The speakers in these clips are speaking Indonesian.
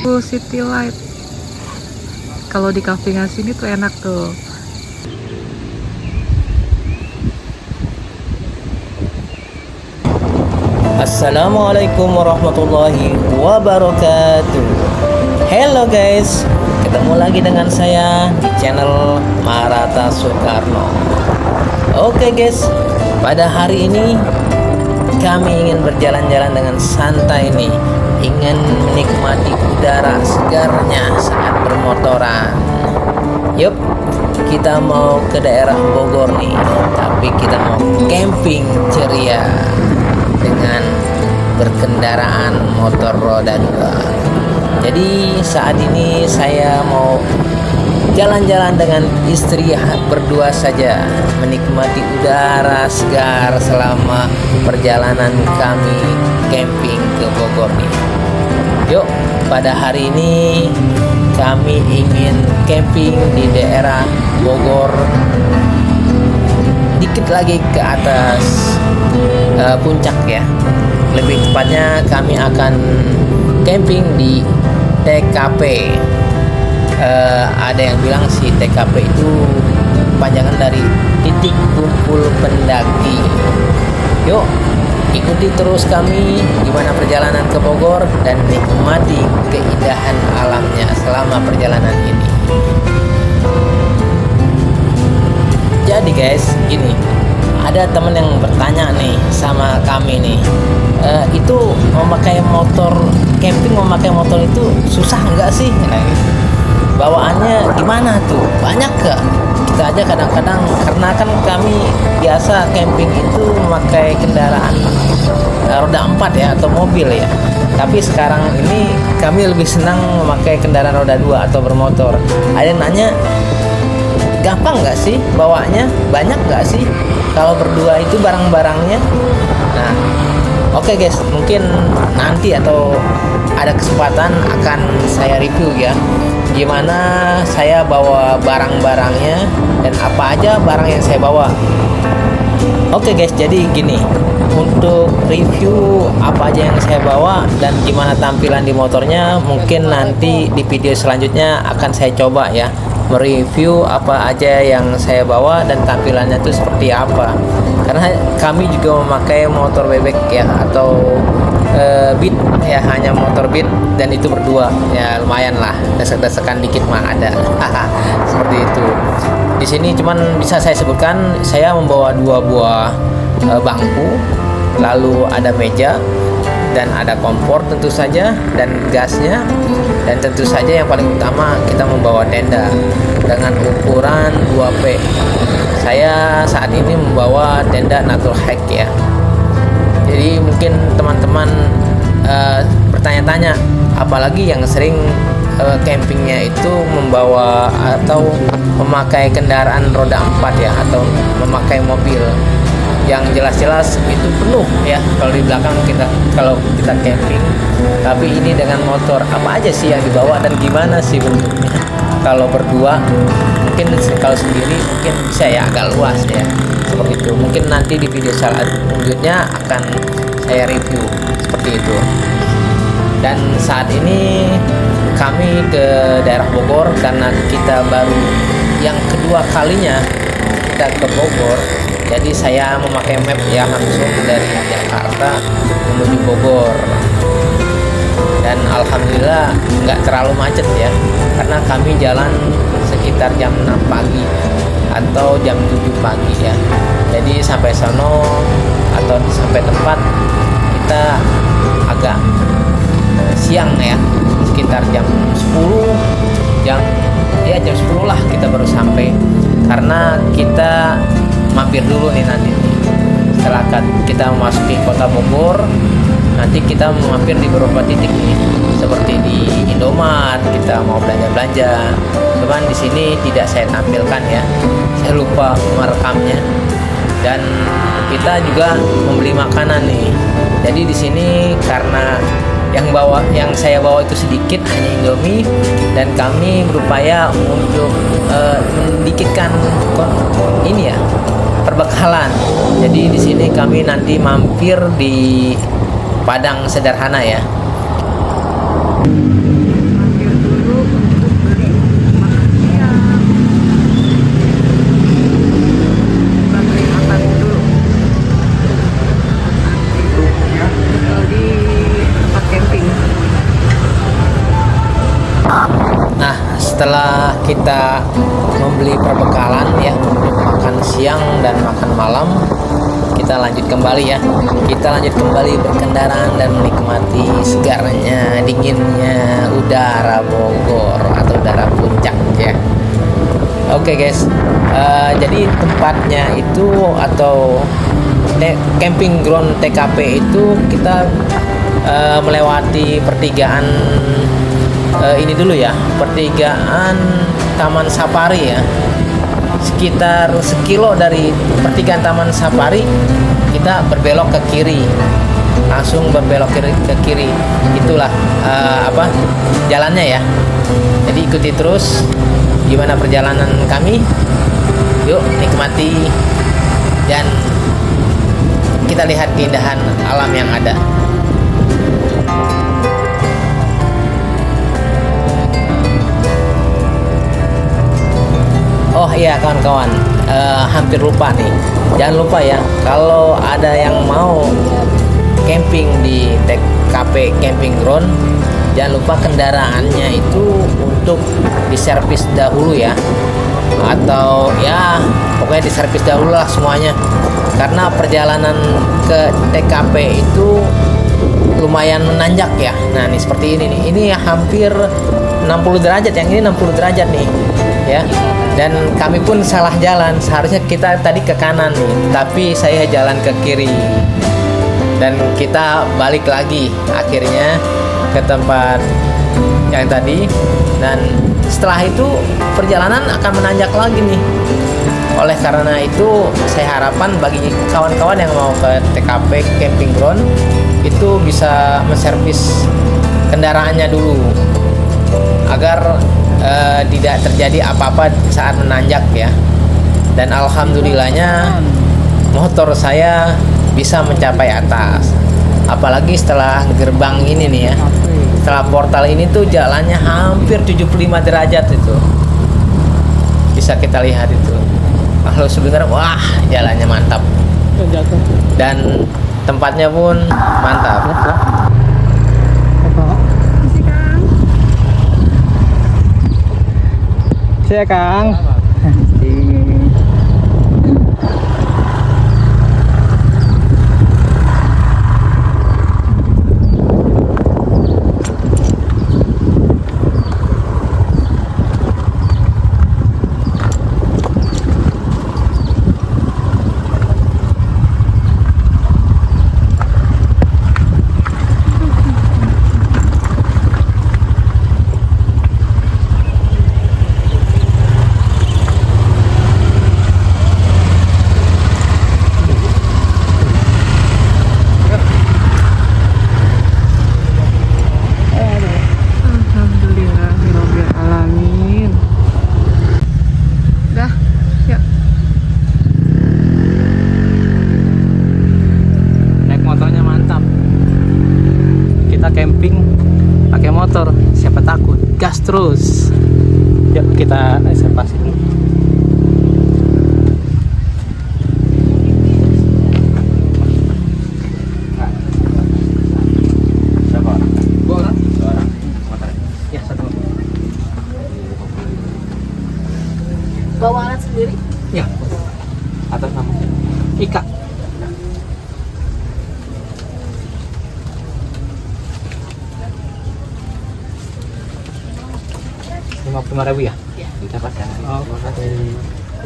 City Light. Kalau di cafe sini tuh enak tuh. Assalamualaikum warahmatullahi wabarakatuh. Hello guys, ketemu lagi dengan saya di channel Marata Soekarno. Oke guys, pada hari ini kami ingin berjalan-jalan dengan santai nih, ingin menikmati udara segarnya saat bermotoran. Yup, kita mau ke daerah Bogor nih, tapi kita mau camping ceria dengan berkendaraan motor roda 2. Jadi saat ini saya mau jalan-jalan dengan istri berdua saja, menikmati udara segar selama perjalanan kami camping ke Bogor nih. Yuk, pada hari ini kami ingin camping di daerah Bogor, dikit lagi ke atas puncak ya. Lebih tepatnya kami akan camping di TKP. Ada yang bilang si TKP itu panjangan dari titik kumpul pendaki. Yuk, ikuti terus kami gimana perjalanan ke Bogor dan nikmati keindahan alamnya selama perjalanan ini. Jadi guys, gini, ada temen yang bertanya nih sama kami nih, itu memakai motor camping, memakai motor itu susah nggak sih? Nah, gitu. Bawaannya gimana tuh? Banyak gak? Kita aja kadang-kadang, karena kan kami biasa camping itu memakai kendaraan roda 4 ya, atau mobil ya. Tapi sekarang ini kami lebih senang memakai kendaraan roda 2 atau bermotor. Ada yang nanya, gampang nggak sih bawanya? Banyak nggak sih kalau berdua itu barang-barangnya? Nah, oke guys, mungkin nanti atau ada kesempatan akan saya review ya, gimana saya bawa barang-barangnya dan apa aja barang yang saya bawa. Oke guys, jadi gini, untuk review apa aja yang saya bawa dan gimana tampilan di motornya, mungkin nanti di video selanjutnya akan saya coba ya, mereview apa aja yang saya bawa dan tampilannya itu seperti apa. Karena kami juga memakai motor bebek ya, atau Beat ya, hanya motor Beat, dan itu berdua ya, lumayan lah, desek-desekan dikit mah ada. Seperti itu. Di sini cuman bisa saya sebutkan, saya membawa 2 buah bangku, lalu ada meja, dan ada kompor tentu saja, dan gasnya, dan tentu saja yang paling utama kita membawa tenda dengan ukuran 2P. Saya saat ini membawa tenda Natural Hack ya. Jadi mungkin teman-teman bertanya-tanya, apalagi yang sering campingnya itu membawa atau memakai kendaraan roda 4 ya, atau memakai mobil yang jelas-jelas itu penuh ya kalau di belakang kita, kalau kita camping. Tapi ini dengan motor, apa aja sih yang dibawa dan gimana sih bentuknya? Kalau berdua mungkin, kalau sendiri mungkin bisa ya, agak luas ya, seperti itu. Mungkin nanti di video selanjutnya akan saya review seperti itu. Dan saat ini kami ke daerah Bogor karena kita baru yang kedua kalinya kita ke Bogor. Jadi saya memakai map ya, langsung dari Jakarta menuju Bogor. Dan alhamdulillah nggak terlalu macet ya, karena kami jalan sekitar jam 6 pagi atau jam 7 pagi ya. Jadi sampai sono atau sampai tempat kita agak siang ya, sekitar jam 10, jam 10 lah kita baru sampai, karena kita mampir dulu nih nanti setelah kita memasuki kota Bogor. Nanti kita mampir di beberapa titik nih, seperti di Indomaret, kita mau belanja-belanja. Cuman di sini tidak saya tampilkan ya, saya lupa merekamnya. Dan kita juga membeli makanan nih. Jadi di sini karena yang saya bawa itu sedikit, hanya Indomie, dan kami berupaya untuk mendikitkan ini ya, perbekalan. Jadi di sini kami nanti mampir di Padang Sederhana ya. Mampir dulu untuk beli makan siang. Kita beli makan dulu. Di tempat camping. Nah, setelah kita membeli perbekalan ya untuk makan siang dan makan malam, kita lanjut kembali ya. Kita lanjut kembali berkendaraan dan menikmati segarnya, dinginnya udara Bogor atau udara puncak ya. Oke guys, jadi tempatnya itu atau camping ground TKP itu kita melewati pertigaan ini dulu ya, pertigaan Taman Safari ya. Sekitar sekilo dari pertigaan Taman Safari kita berbelok ke kiri, langsung berbelok ke kiri. Itulah jalannya ya. Jadi ikuti terus gimana perjalanan kami. Yuk nikmati dan kita lihat keindahan alam yang ada. Oh iya kawan-kawan, hampir lupa nih. Jangan lupa ya, kalau ada yang mau camping di TKP Camping Ground, jangan lupa kendaraannya itu untuk diservis dahulu ya. Atau ya pokoknya diservis dahulu lah semuanya. Karena perjalanan ke TKP itu lumayan menanjak ya. Nah ini seperti ini nih. Ini hampir 60 derajat, yang ini 60 derajat nih ya. Dan kami pun salah jalan, seharusnya kita tadi ke kanan nih, tapi saya jalan ke kiri. Dan kita balik lagi akhirnya ke tempat yang tadi. Dan setelah itu perjalanan akan menanjak lagi nih. Oleh karena itu saya harapan bagi kawan-kawan yang mau ke TKP Camping Ground itu bisa menservis kendaraannya dulu agar tidak terjadi apa-apa saat menanjak ya. Dan alhamdulillahnya motor saya bisa mencapai atas. Apalagi setelah gerbang ini nih ya. Setelah portal ini tuh jalannya hampir 75 derajat itu. Bisa kita lihat itu. Kalau sebenarnya wah, jalannya mantap. Dan tempatnya pun mantap. Saya Kang. Gas terus. Yuk kita reservasi dulu. Berapa orang? 2 orang. 2 orang. Ya, 1 orang. Bawa alat sendiri? Ya. Atas nama Ika. Rp55.000 ya? Iya. Kita pasang. Oh,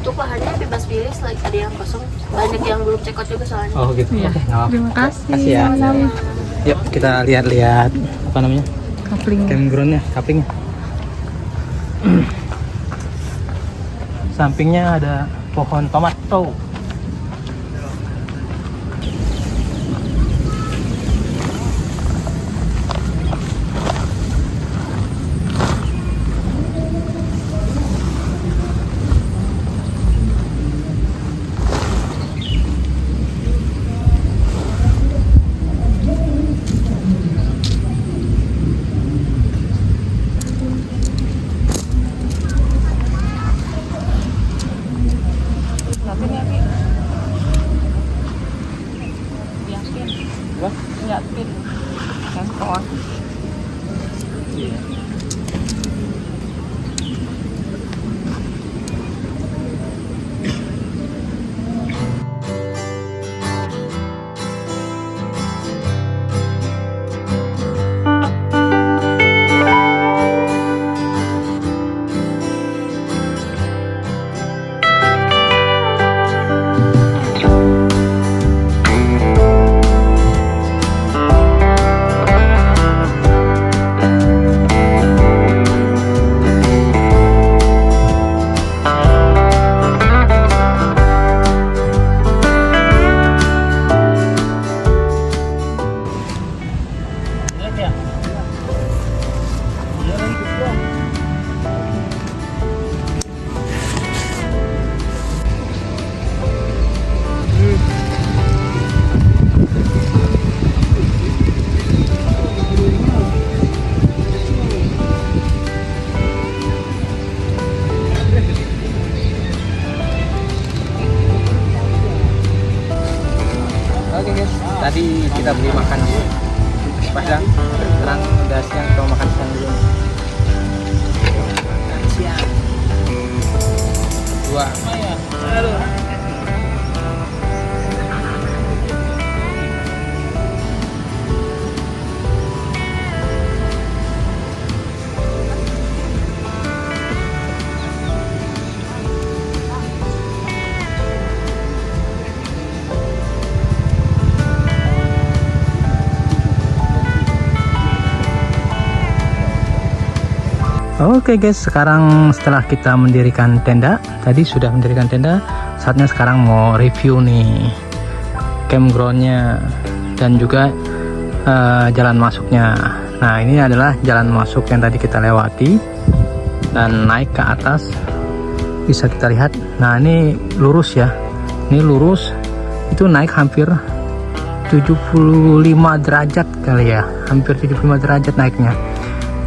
Untuk lahannya bebas pilih, selagi ada yang kosong. Banyak yang belum check out juga soalnya. oh gitu. Iya. Oke, nggak apa-apa. Terima kasih. Kasih ya. Sama-sama. Yuk kita lihat-lihat apa namanya? Kapling. Campgroundnya, kaplingnya. Sampingnya ada pohon tomato. kita beli makan dulu. Padang, sekarang udah siang, kita mau makan siang dulu. Makan siang. Dua. Aduh. Oke guys, sekarang setelah kita mendirikan tenda, tadi sudah mendirikan tenda, saatnya sekarang mau review nih campgroundnya dan juga jalan masuknya. Nah, ini adalah jalan masuk yang tadi kita lewati dan naik ke atas bisa kita lihat. Nah, ini lurus ya, ini lurus, itu naik hampir 75 derajat kali ya, hampir 75 derajat naiknya.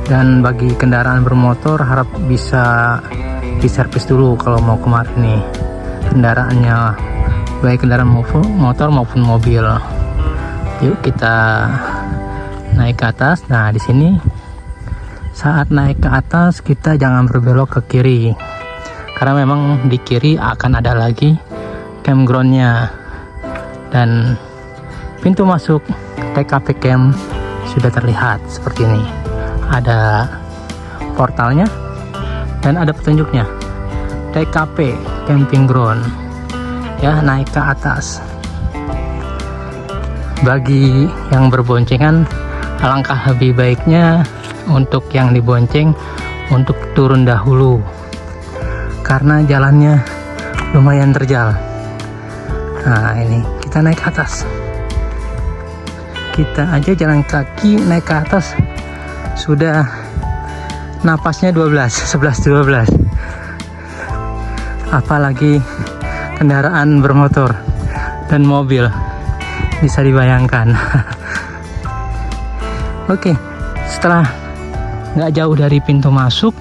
Dan bagi kendaraan bermotor harap bisa diservis dulu kalau mau kemari nih kendaraannya, baik kendaraan motor maupun mobil. Yuk kita naik ke atas. Nah, di sini saat naik ke atas kita jangan berbelok ke kiri, karena memang di kiri akan ada lagi campgroundnya. Dan pintu masuk TKP Camp sudah terlihat seperti ini. Ada portalnya dan ada petunjuknya, TKP Camping Ground ya, naik ke atas. Bagi yang berboncengan, alangkah lebih baiknya untuk yang dibonceng untuk turun dahulu karena jalannya lumayan terjal. Nah, ini kita naik ke atas, kita aja jalan kaki naik ke atas sudah napasnya 11-12, apalagi kendaraan bermotor dan mobil, bisa dibayangkan. Oke, setelah nggak jauh dari pintu masuk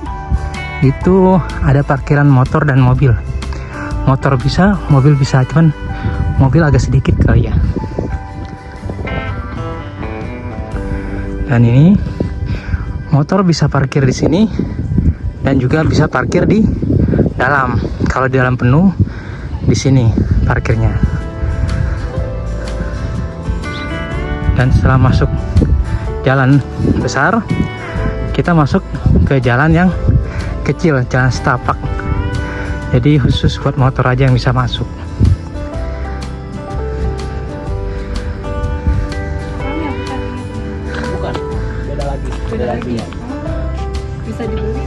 itu ada parkiran motor dan mobil. Motor bisa, mobil bisa, cuman mobil agak sedikit kali ya. Dan ini motor bisa parkir di sini dan juga bisa parkir di dalam. Kalau di dalam penuh, di sini parkirnya. Dan setelah masuk jalan besar, kita masuk ke jalan yang kecil, jalan setapak. Jadi khusus buat motor aja yang bisa masuk. Beda lagi. Bisa dibeli.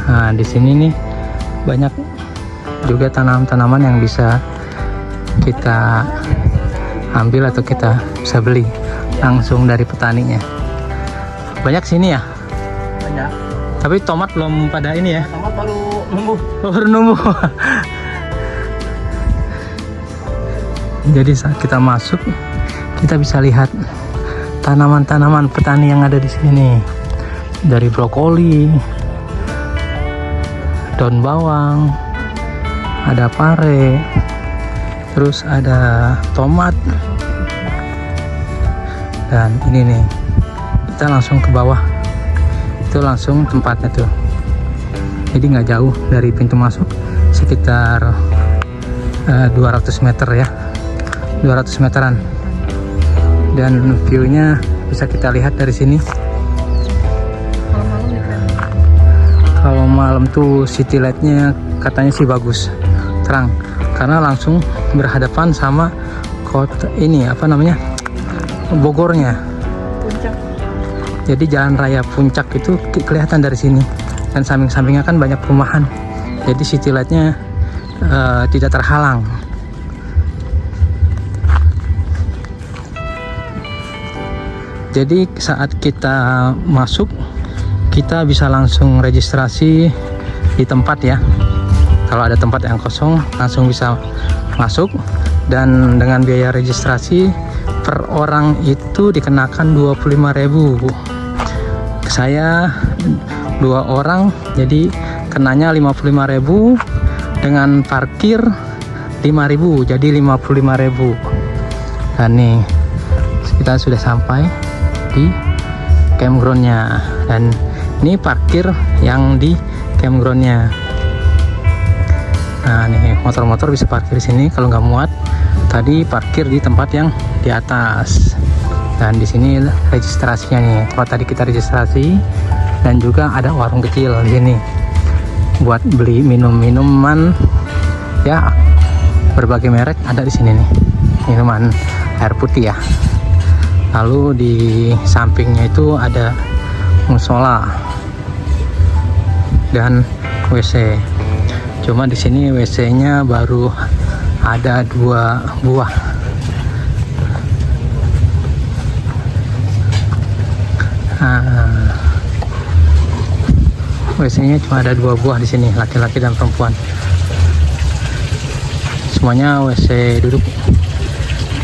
Nah, di sini nih banyak juga tanaman-tanaman yang bisa kita ambil atau kita bisa beli langsung dari petaninya. Banyak sini ya? Banyak. Tapi tomat belum pada ini ya? Tomat baru numbuh. Baru numbuh. Jadi saat kita masuk, kita bisa lihat tanaman-tanaman petani yang ada di sini, dari brokoli, daun bawang, ada pare, terus ada tomat. Dan ini nih, kita langsung ke bawah, itu langsung tempatnya tuh. Jadi nggak jauh dari pintu masuk, sekitar 200 meter ya, 200 meteran. Dan view-nya bisa kita lihat dari sini. Kalau malam tuh city light-nya katanya sih bagus, terang, karena langsung berhadapan sama kota ini, apa namanya, Bogornya. Puncak. Jadi jalan raya Puncak itu kelihatan dari sini, dan samping-sampingnya kan banyak perumahan. Jadi city light-nya tidak terhalang. Jadi saat kita masuk, kita bisa langsung registrasi di tempat ya. Kalau ada tempat yang kosong, langsung bisa masuk. Dan dengan biaya registrasi per orang itu dikenakan 25.000. Saya 2 orang, jadi kenanya 55.000 dengan parkir 5.000 jadi 55.000. Dan nih kita sudah sampai di campgroundnya, dan ini parkir yang di campgroundnya. Nah nih motor-motor bisa parkir di sini kalau nggak muat. Tadi parkir di tempat yang di atas. Dan di sini registrasinya nih. Kalau tadi kita registrasi, dan juga ada warung kecil di sini buat beli minuman ya, berbagai merek ada di sini nih, minuman air putih ya. Lalu di sampingnya itu ada musola dan WC. Cuma di sini WC-nya baru ada 2 buah. WC-nya cuma ada 2 buah di sini, laki-laki dan perempuan. Semuanya WC duduk.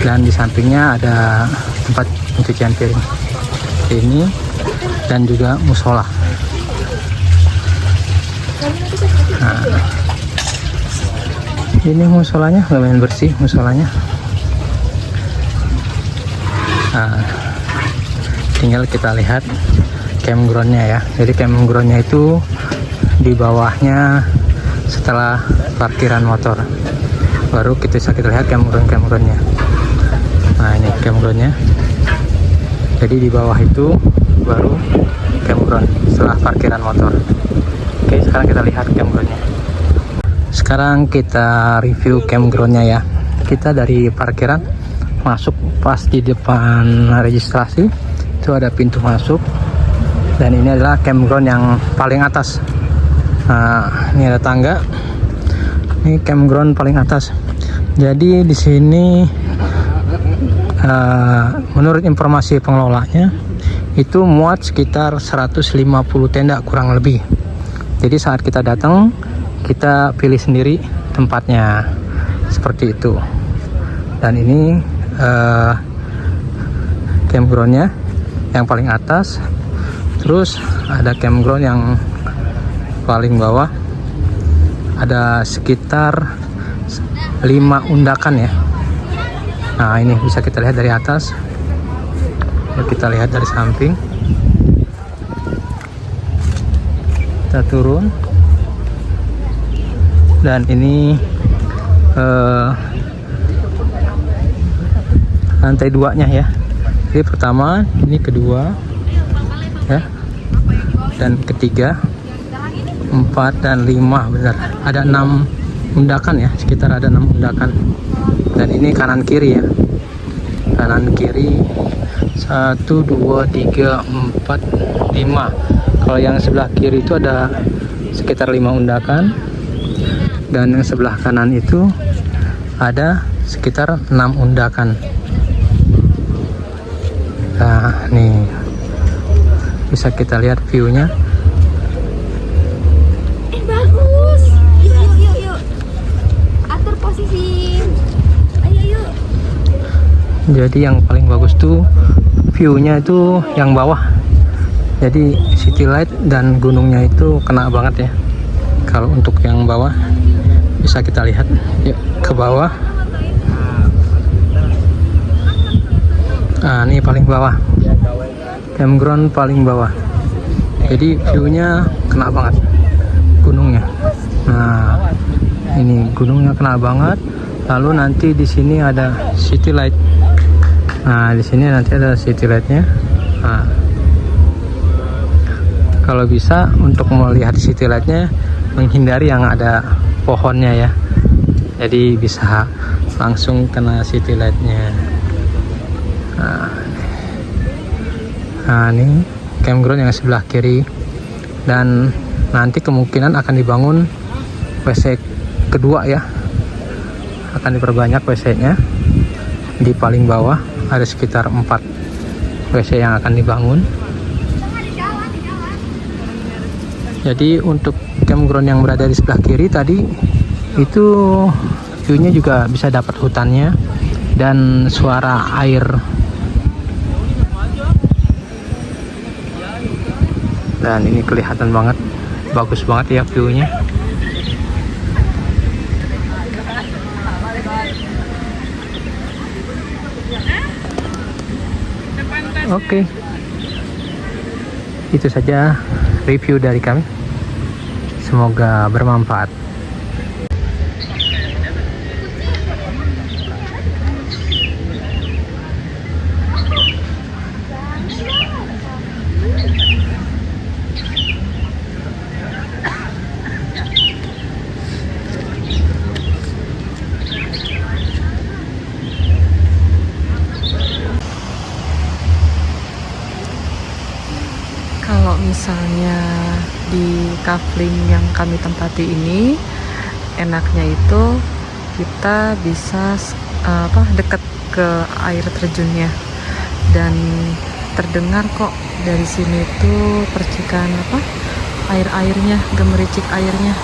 Dan di sampingnya ada tempat pencucian piring ini, dan juga musola. Nah, ini musolanya lumayan bersih musolanya. Nah, tinggal kita lihat campgroundnya ya. Jadi campgroundnya itu di bawahnya setelah parkiran motor, baru kita lihat campgroundnya. Nah ini campgroundnya. Jadi di bawah itu baru campground setelah parkiran motor. Oke, sekarang kita lihat campgroundnya. Sekarang kita review campgroundnya ya. Kita dari parkiran masuk, pas di depan registrasi itu ada pintu masuk, dan ini adalah campground yang paling atas. Nah ini ada tangga, ini campground paling atas. Jadi di sini menurut informasi pengelolanya itu muat sekitar 150 tenda kurang lebih. Jadi saat kita datang, kita pilih sendiri tempatnya seperti itu. Dan ini campgroundnya yang paling atas. Terus ada campground yang paling bawah, ada sekitar 5 undakan ya. Nah ini bisa kita lihat dari atas, kita lihat dari samping, kita turun, dan ini lantai 2-nya ya. Jadi pertama, ini kedua ya, dan ketiga, 4 dan 5, benar ada 6 undakan ya, sekitar ada 6 undakan. Dan ini kanan kiri ya, kanan kiri 1 2 3 4 5. Kalau yang sebelah kiri itu ada sekitar 5 undakan, dan yang sebelah kanan itu ada sekitar 6 undakan. Nah nih bisa kita lihat view-nya. Bagus. Yuk. Atur posisi. Ayo yuk. Jadi yang paling bagus tuh view-nya itu yang bawah. Jadi city light dan gunungnya itu kena banget ya. Kalau untuk yang bawah bisa kita lihat. Yuk ke bawah. Nah ini paling bawah, campground paling bawah. Jadi view-nya kena banget gunungnya. Nah ini gunungnya kena banget. Lalu nanti di sini ada city light. Nah di sini nanti ada city lightnya. Nah, kalau bisa untuk melihat city lightnya, menghindari yang ada pohonnya ya. Jadi bisa langsung kena city lightnya. Nah ini campground yang sebelah kiri, dan nanti kemungkinan akan dibangun WC kedua ya, akan diperbanyak WC-nya. Di paling bawah ada sekitar 4 WC yang akan dibangun. Jadi untuk campground yang berada di sebelah kiri tadi itu view-nya juga bisa dapat hutannya dan suara air. Dan ini kelihatan banget, bagus banget ya view-nya. Oke. Itu saja review dari kami. Semoga bermanfaat. Kalau misalnya di kafling yang kami tempati ini, enaknya itu kita bisa dekat ke air terjunnya, dan terdengar kok dari sini tuh percikan air-airnya, gemericik airnya.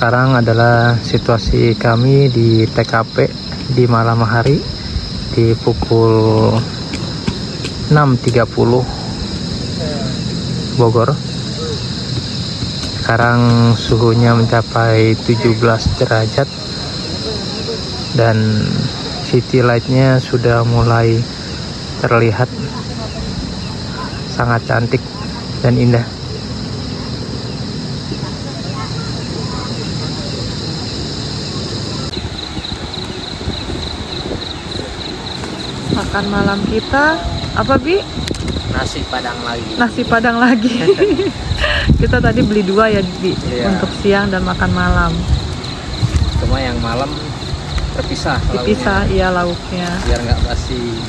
Sekarang adalah situasi kami di TKP di malam hari di pukul 6.30 Bogor. Sekarang suhunya mencapai 17 derajat dan city lightnya sudah mulai terlihat sangat cantik dan indah. Makan malam kita apa, Bi? Nasi Padang lagi. Nasi Padang lagi. Kita tadi beli 2 ya, Bi, Iya. untuk siang dan makan malam. Cuma yang malam terpisah. Dipisah, lauknya, iya, lauknya. biar nggak basi.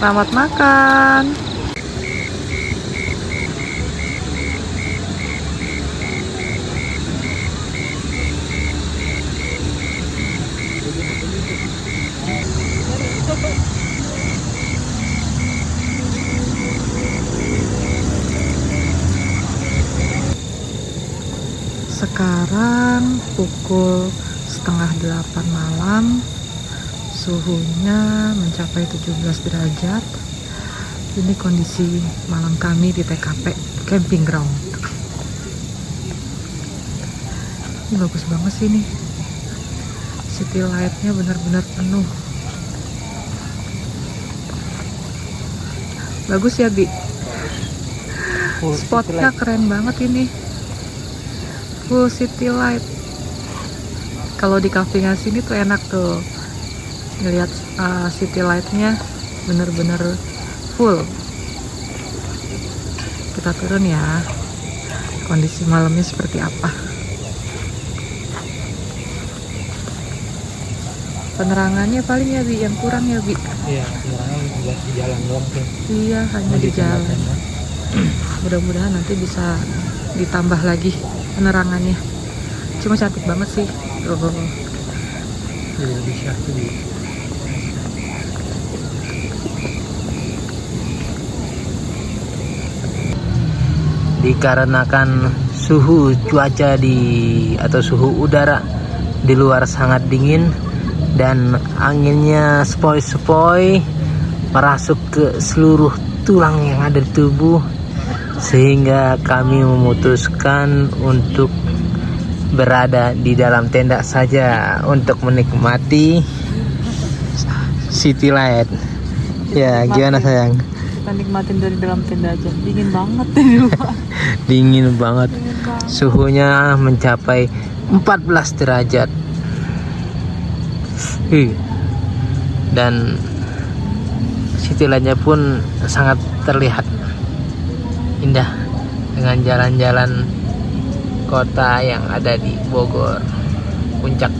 Selamat makan. Sekarang pukul setengah 8 malam, suhunya mencapai 17 derajat. Ini kondisi malam kami di TKP Camping Ground. Ini bagus banget sih nih, city light-nya benar-benar penuh. Bagus ya, Bi? Spotnya keren banget ini, full city light. Kalau di cafe sini tuh enak tuh ngeliat city light-nya bener-bener full. Kita turun ya, kondisi malamnya seperti apa. Penerangannya paling ya, Bi, yang kurang ya, Bi. Iya, penerangan buat di jalan doang tuh. Iya, hanya di jalan. Mudah-mudahan nanti bisa ditambah lagi penerangannya. Cuma cantik banget sih. Jadi lebih syahdu. Dikarenakan suhu cuaca atau suhu udara di luar sangat dingin dan anginnya sepoi-sepoi merasuk ke seluruh tulang yang ada di tubuh, sehingga kami memutuskan untuk berada di dalam tenda saja untuk menikmati city light. Ya, gimana sayang? Kita nikmatin dari dalam tenda aja. Dingin banget di luar. Dingin banget. Suhunya mencapai 14 derajat. Dan city light-nya pun sangat terlihat indah dengan jalan-jalan kota yang ada di Bogor Puncak.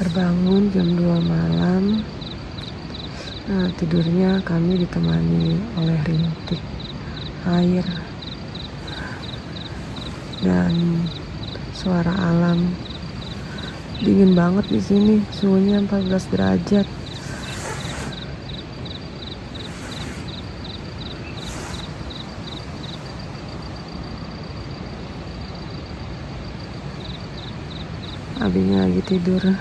Terbangun jam 2 malam. Nah, tidurnya kami ditemani oleh rintik air dan suara alam. Dingin banget di sini, suhunya 14 derajat. Abinya lagi tidur.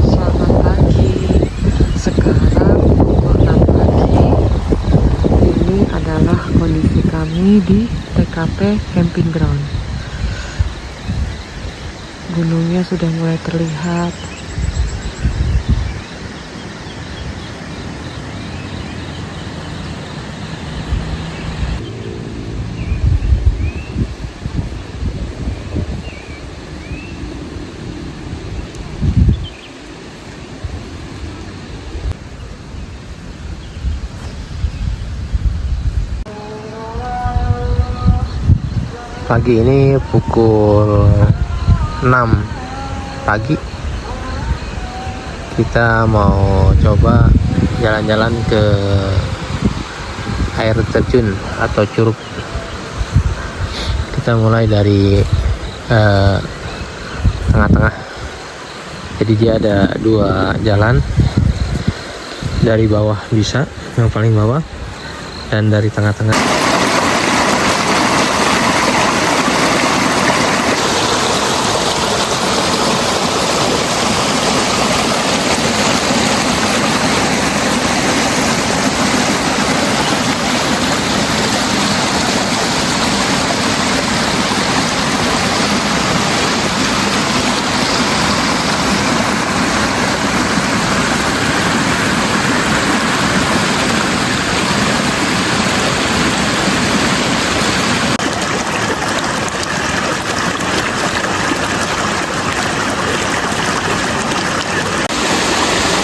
Selamat pagi. Sekarang pukul 6 pagi. Ini adalah kondisi kami di TKP Camping Ground. Gunungnya sudah mulai terlihat. Pagi ini pukul 6 pagi. Kita mau coba jalan-jalan ke air terjun atau curug. Kita mulai dari tengah-tengah. Jadi dia ada 2 jalan. Dari bawah bisa, yang paling bawah, dan dari tengah-tengah.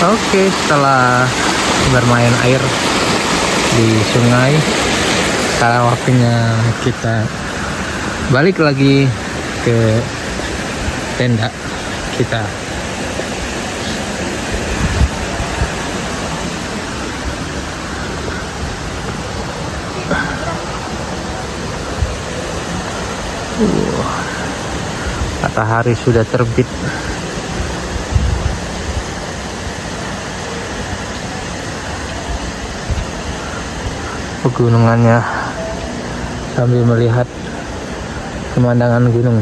Oke, setelah bermain air di sungai, sekarang waktunya kita balik lagi ke tenda kita. Matahari sudah terbit. Pegunungannya sambil melihat pemandangan gunung.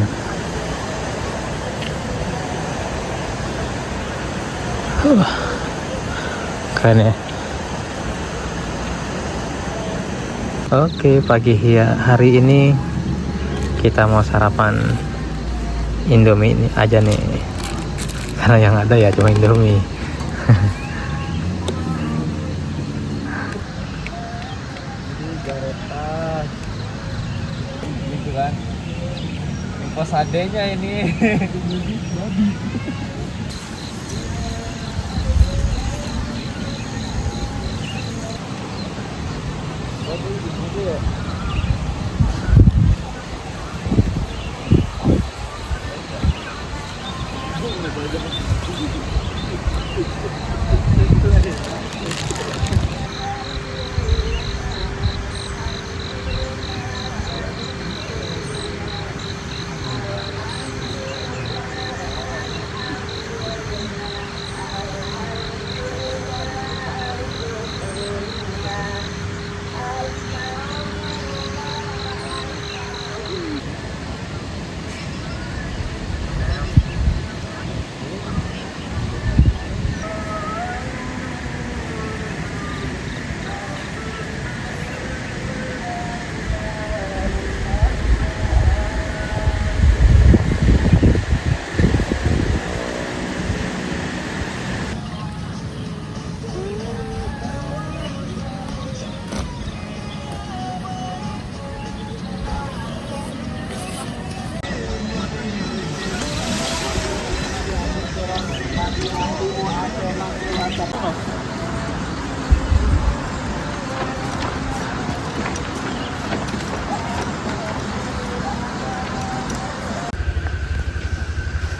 Keren ya. Oke, pagi hari ini kita mau sarapan Indomie ini aja nih, karena yang ada ya cuma Indomie. Gitu kan, info adanya ini.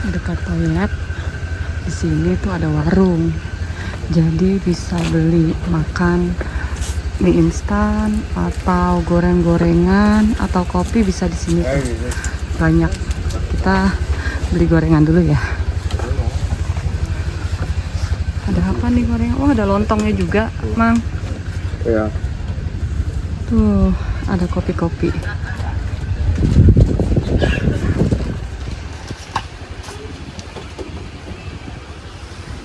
Dekat toilet di sini tuh ada warung, jadi bisa beli makan mie instan atau goreng-gorengan atau kopi bisa di sini tuh. Banyak. Kita beli gorengan dulu ya. Ada apa nih gorengan? Oh, ada lontongnya juga, Mang. Ya. Tuh, ada kopi-kopi.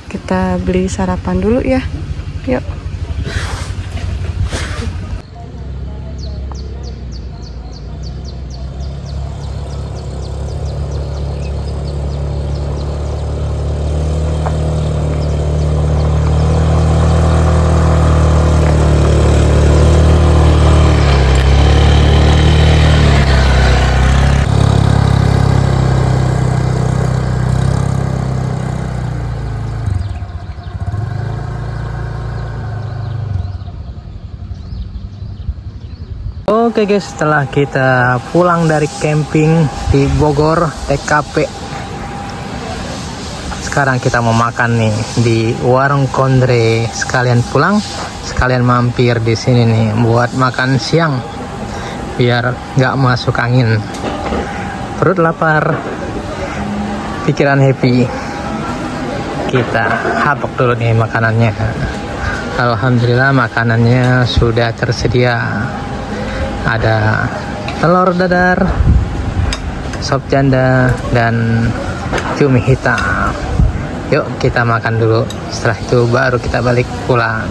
Kita beli sarapan dulu ya. Yuk. Oke guys, setelah kita pulang dari camping di Bogor TKP, sekarang kita mau makan nih di warung Kondre. Sekalian pulang, sekalian mampir di sini nih buat makan siang, biar nggak masuk angin. Perut lapar, pikiran happy. Kita hapok dulu nih makanannya. Alhamdulillah makanannya sudah tersedia. Ada telur dadar, sop janda, dan cumi hitam. Yuk kita makan dulu, setelah itu baru kita balik pulang.